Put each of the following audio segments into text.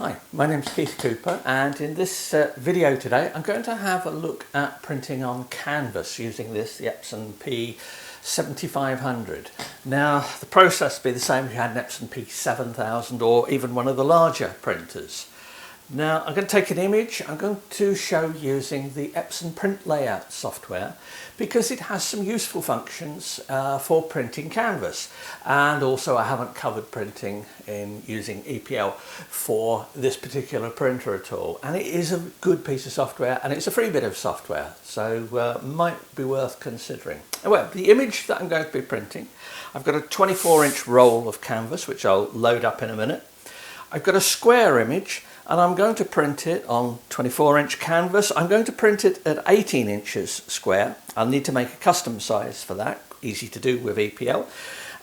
Hi, my name's Keith Cooper, and in this video today I'm going to have a look at printing on canvas using the Epson P7500. Now the process will be the same if you had an Epson P7000 or even one of the larger printers. Now I'm going to take an image. I'm going to show using the Epson Print Layout software because it has some useful functions for printing canvas, and also I haven't covered printing in using EPL for this particular printer at all, and it is a good piece of software and it's a free bit of software, so might be worth considering. Well, the image that I'm going to be printing, I've got a 24-inch roll of canvas which I'll load up in a minute. I've got a square image and I'm going to print it on 24-inch canvas. I'm going to print it at 18 inches square. I'll need to make a custom size for that, easy to do with EPL.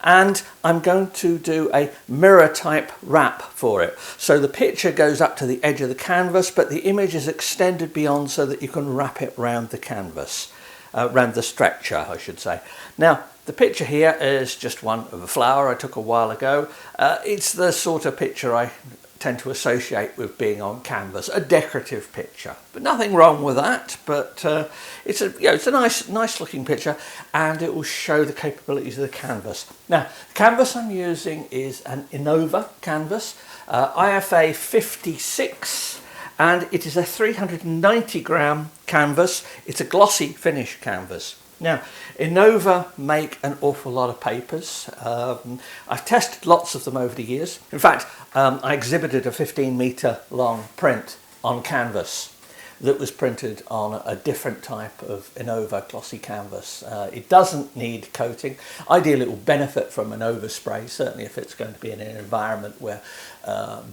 And I'm going to do a mirror type wrap for it. So the picture goes up to the edge of the canvas, but the image is extended beyond so that you can wrap it around the canvas, around the stretcher, I should say. Now, the picture here is just one of a flower I took a while ago. It's the sort of picture I tend to associate with being on canvas, a decorative picture, but nothing wrong with that. But it's a nice looking picture, and it will show the capabilities of the canvas. Now, the canvas I'm using is an Innova canvas, IFA-56, and it is a 390 gram canvas. It's a glossy finish canvas. Now, Innova make an awful lot of papers. I've tested lots of them over the years. In fact, I exhibited a 15-meter long print on canvas that was printed on a different type of Innova glossy canvas. It doesn't need coating. Ideally, it will benefit from an overspray, certainly if it's going to be in an environment where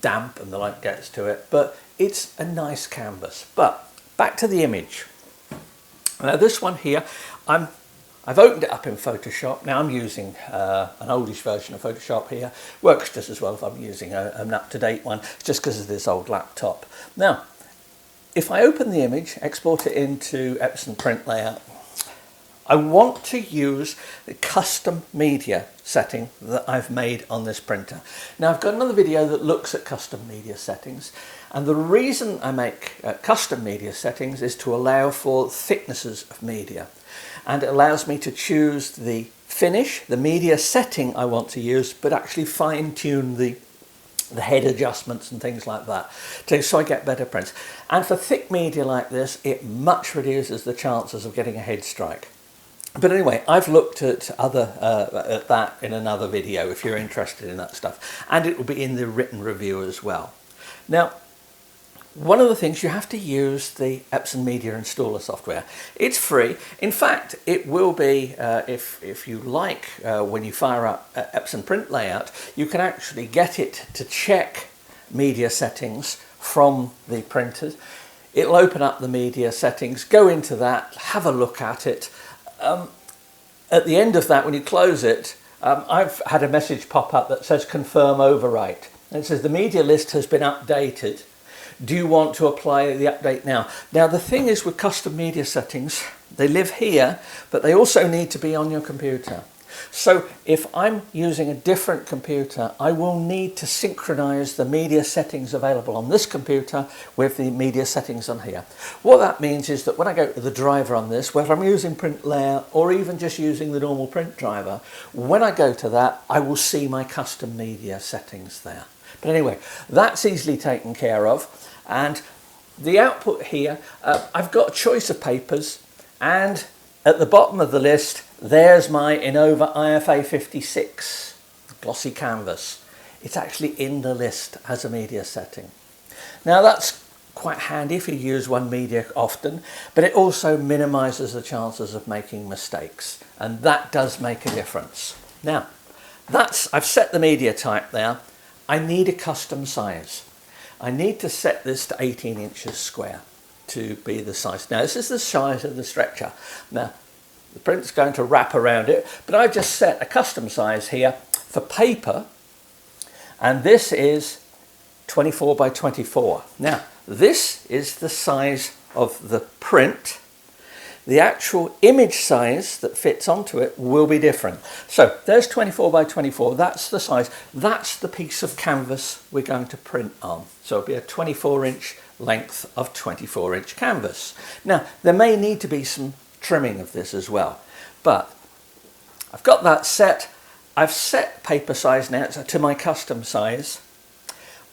damp and the like gets to it. But it's a nice canvas. But back to the image. Now this one here, I've opened it up in Photoshop. Now I'm using an oldish version of Photoshop here. Works just as well if I'm using an up-to-date one, just because of this old laptop. Now, if I open the image, export it into Epson Print Layout, I want to use the custom media setting that I've made on this printer. Now I've got another video that looks at custom media settings, and the reason I make custom media settings is to allow for thicknesses of media, and it allows me to choose the finish, the media setting I want to use, but actually fine-tune the head adjustments and things like that, so I get better prints. And for thick media like this, it much reduces the chances of getting a head strike. But anyway, I've looked at at that in another video if you're interested in that stuff, and it will be in the written review as well. Now, one of the things, you have to use the Epson Media Installer software. It's free. In fact, it will be, if you like, when you fire up Epson Print Layout, you can actually get it to check media settings from the printers. It'll open up the media settings, go into that, have a look at it. At the end of that, when you close it, I've had a message pop up that says confirm overwrite. And it says the media list has been updated. Do you want to apply the update now? Now the thing is with custom media settings, they live here, but they also need to be on your computer. So if I'm using a different computer, I will need to synchronize the media settings available on this computer with the media settings on here. What that means is that when I go to the driver on this, whether I'm using Print Layout or even just using the normal print driver, when I go to that, I will see my custom media settings there. But anyway, that's easily taken care of. And the output here, I've got a choice of papers, and at the bottom of the list, there's my Innova IFA-56 glossy canvas. It's actually in the list as a media setting. Now that's quite handy if you use one media often, but it also minimises the chances of making mistakes, and that does make a difference. Now, I've set the media type there. I need a custom size. I need to set this to 18 inches square to be the size. Now this is the size of the stretcher. Now the print's going to wrap around it, but I've just set a custom size here for paper, and this is 24 by 24. Now this is the size of the print. the actual image size that fits onto it will be different. So there's 24 by 24, that's the size, that's the piece of canvas we're going to print on. So it'll be a 24-inch length of 24-inch canvas. Now there may need to be some trimming of this as well, but I've got that set. I've set paper size now to my custom size.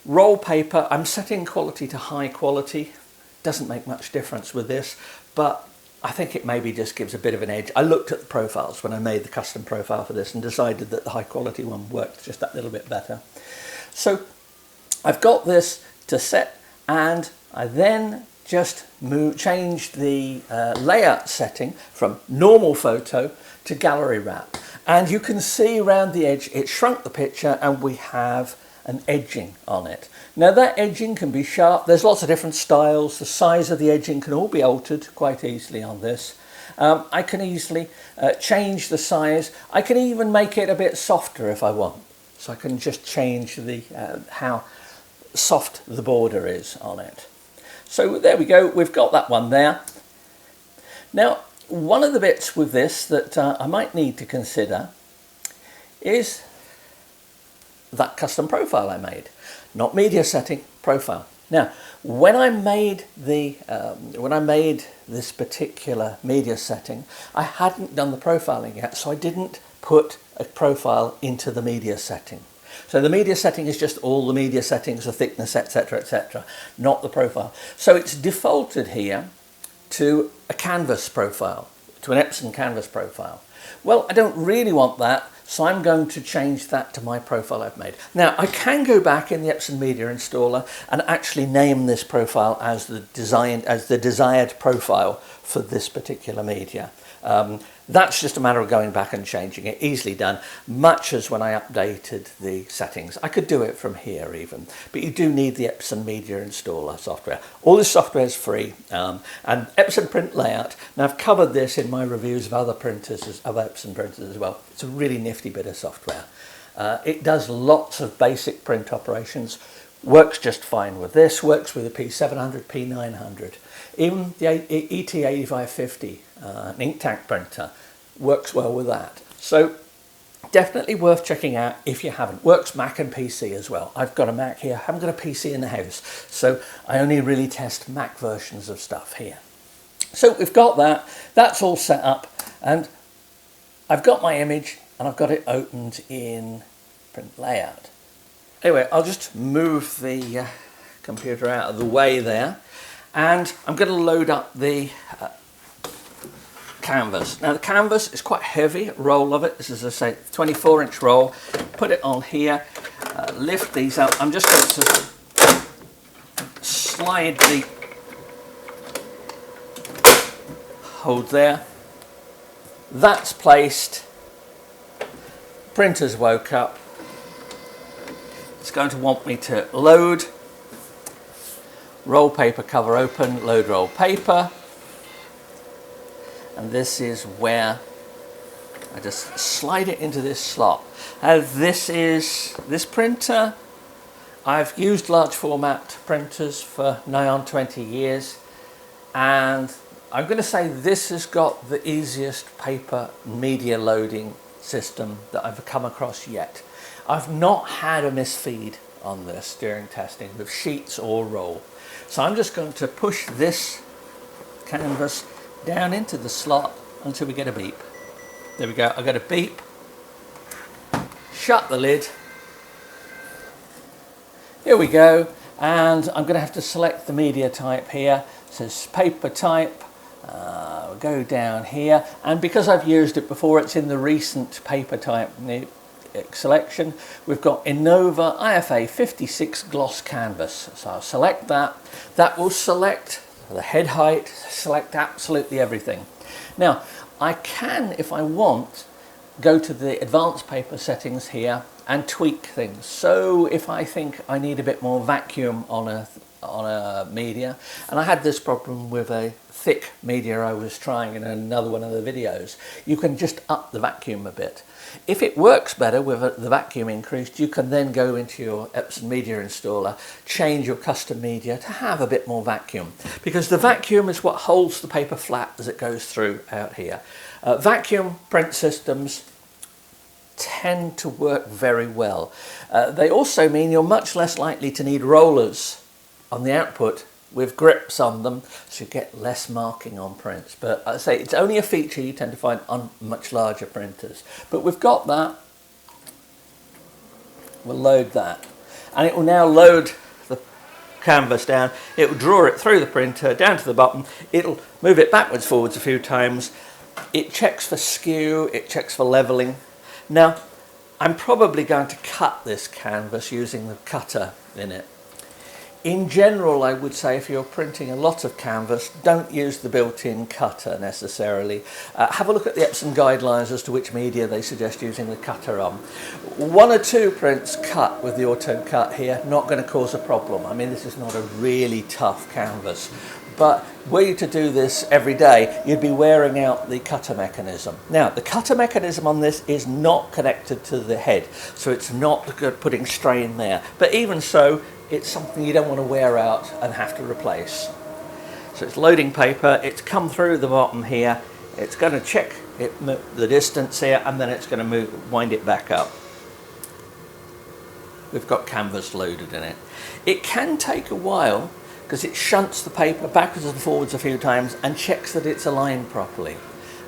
Roll paper, I'm setting quality to high quality. Doesn't make much difference with this, but I think it maybe just gives a bit of an edge. I looked at the profiles when I made the custom profile for this and decided that the high quality one worked just that little bit better. So I've got this to set, and I then just changed the layout setting from normal photo to gallery wrap. And you can see around the edge, it shrunk the picture and we have an edging on it. Now that edging can be sharp, there's lots of different styles, the size of the edging can all be altered quite easily on this. I can easily change the size, I can even make it a bit softer if I want. So I can just change the how soft the border is on it. So there we go, we've got that one there. Now one of the bits with this that I might need to consider is that custom profile I made, not media setting, profile. Now, when I made this particular media setting, I hadn't done the profiling yet, so I didn't put a profile into the media setting. So the media setting is just all the media settings, the thickness, etc., not the profile. So it's defaulted here to a canvas profile, to an Epson canvas profile. Well, I don't really want that, so I'm going to change that to my profile I've made. Now, I can go back in the Epson Media Installer and actually name this profile as the desired profile for this particular media. That's just a matter of going back and changing it, easily done, much as when I updated the settings. I could do it from here even, but you do need the Epson Media Installer software. All this software is free, and Epson Print Layout. Now I've covered this in my reviews of other printers, other Epson printers as well. It's a really nifty bit of software. It does lots of basic print operations, works just fine with this, works with the P700, P900. Even the ET8550, an ink tank printer, works well with that. So definitely worth checking out if you haven't. Works Mac and PC as well. I've got a Mac here, I haven't got a PC in the house, so I only really test Mac versions of stuff here. So we've got that, that's all set up, and I've got my image and I've got it opened in Print Layout. Anyway, I'll just move the computer out of the way there, and I'm going to load up the canvas. Now the canvas is quite heavy, roll of it. This is, as I say, 24-inch roll. Put it on here, lift these up. I'm just going to slide the hold there. That's placed. Printer's woke up. It's going to want me to load. Roll paper cover open, load roll paper. And this is where I just slide it into this slot. This printer, I've used large format printers for nigh on 20 years, and I'm going to say this has got the easiest paper media loading system that I've come across yet. I've not had a misfeed on this during testing with sheets or roll. So I'm just going to push this canvas down into the slot until we get a beep. There we go, I got a beep. Shut the lid. Here we go, and I'm going to have to select the media type here. It says paper type. We'll go down here, and because I've used it before, it's in the recent paper type selection. We've got Innova IFA-56 gloss canvas. So I'll select that. That will select the head height, select absolutely everything. Now I can, if I want, go to the advanced paper settings here and tweak things. So if I think I need a bit more vacuum on a on a media, and I had this problem with a thick media I was trying in another one of the videos. You can just up the vacuum a bit. If it works better with the vacuum increased, you can then go into your Epson media installer, change your custom media to have a bit more vacuum, because the vacuum is what holds the paper flat as it goes through out here. Vacuum print systems tend to work very well. They also mean you're much less likely to need rollers on the output with grips on them, so you get less marking on prints. But I say it's only a feature you tend to find on much larger printers. But we've got that. We'll load that, and it will now load the canvas down. It will draw it through the printer down to the bottom. It'll move it backwards forwards a few times. It checks for skew, it checks for leveling. Now, I'm probably going to cut this canvas using the cutter in it. In general, I would say if you're printing a lot of canvas, don't use the built-in cutter necessarily. Have a look at the Epson guidelines as to which media they suggest using the cutter on. One or two prints cut with the auto cut here, not going to cause a problem. I mean, this is not a really tough canvas. But were you to do this every day, you'd be wearing out the cutter mechanism. Now, the cutter mechanism on this is not connected to the head, so it's not good putting strain there. But even so, it's something you don't want to wear out and have to replace. So it's loading paper, it's come through the bottom here, it's going to check the distance here, and then it's going to wind it back up. We've got canvas loaded in it. It can take a while, because it shunts the paper backwards and forwards a few times and checks that it's aligned properly.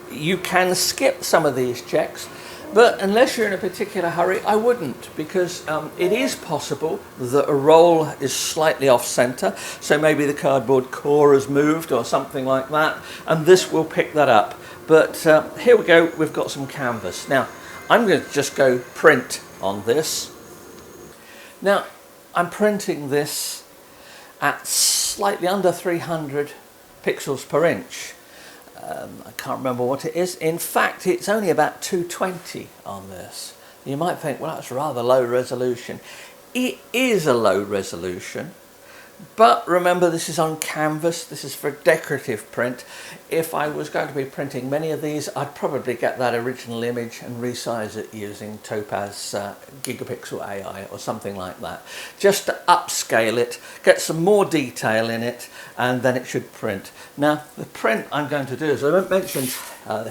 You can skip some of these checks, but unless you're in a particular hurry, I wouldn't, because it is possible that a roll is slightly off center, so maybe the cardboard core has moved or something like that, and this will pick that up. But here we go, we've got some canvas. Now, I'm going to just go print on this. Now, I'm printing this at slightly under 300 pixels per inch. I can't remember what it is. In fact, it's only about 220 on this. You might think, well, that's rather low resolution. It is a low resolution, but remember, this is on canvas. This is for decorative print. If I was going to be printing many of these, I'd probably get that original image and resize it using Topaz Gigapixel AI or something like that, just to upscale it, get some more detail in it, and then it should print. Now, the print I'm going to do, as I mentioned,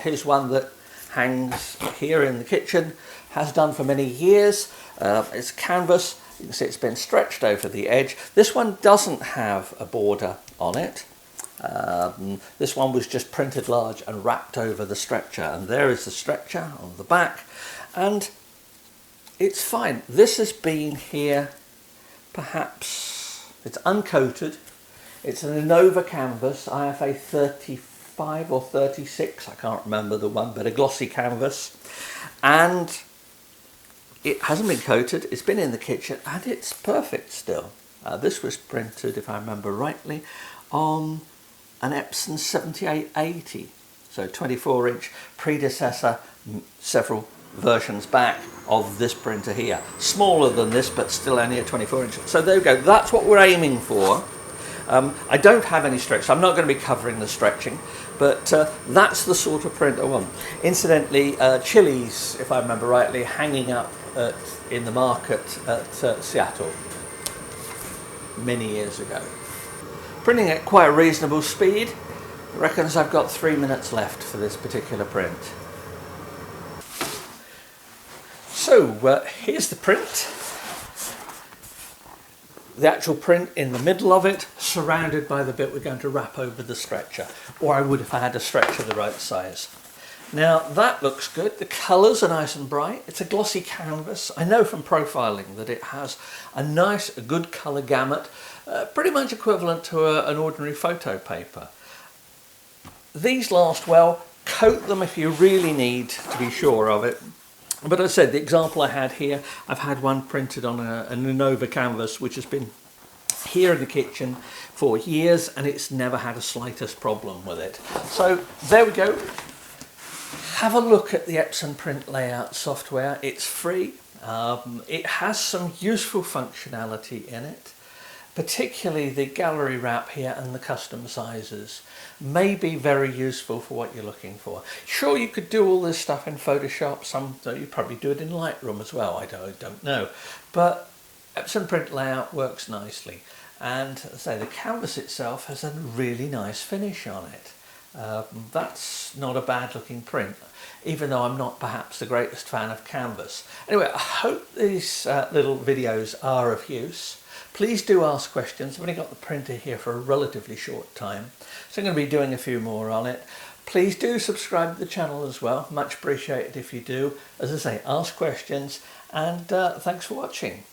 here's one that hangs here in the kitchen, has done for many years. It's canvas. You can see it's been stretched over the edge. This one doesn't have a border on it. This one was just printed large and wrapped over the stretcher, and there is the stretcher on the back, and it's fine. This has been here, perhaps, it's uncoated. It's an Innova canvas, IFA-56 or 36, I can't remember the one, but a glossy canvas, and it hasn't been coated, it's been in the kitchen, and it's perfect still. This was printed, if I remember rightly, on an Epson 7880, so 24-inch predecessor, several versions back of this printer here. Smaller than this, but still only a 24-inch. So there we go, that's what we're aiming for. I don't have any stretch, so I'm not going to be covering the stretching, but that's the sort of print I want. Incidentally, Chili's, if I remember rightly, hanging up in the market at Seattle many years ago. Printing at quite a reasonable speed. Reckons I've got 3 minutes left for this particular print. So here's the print. The actual print in the middle of it, surrounded by the bit we're going to wrap over the stretcher, or I would if I had a stretcher the right size. Now that looks good, the colours are nice and bright, it's a glossy canvas. I know from profiling that it has a good colour gamut, pretty much equivalent to an ordinary photo paper. These last well, coat them if you really need to be sure of it. But as I said, the example I had here, I've had one printed on an Innova canvas which has been here in the kitchen for years, and it's never had a slightest problem with it. So there we go. Have a look at the Epson Print Layout software. It's free. It has some useful functionality in it. particularly the gallery wrap here and the custom sizes, may be very useful for what you're looking for. Sure, you could do all this stuff in Photoshop, you probably do it in Lightroom as well, I don't know, but Epson Print Layout works nicely, and as I say, the canvas itself has a really nice finish on it. That's not a bad looking print, even though I'm not perhaps the greatest fan of canvas. Anyway, I hope these little videos are of use. Please do ask questions. I've only got the printer here for a relatively short time, so I'm going to be doing a few more on it. Please do subscribe to the channel as well. Much appreciated if you do. As I say, ask questions, and thanks for watching.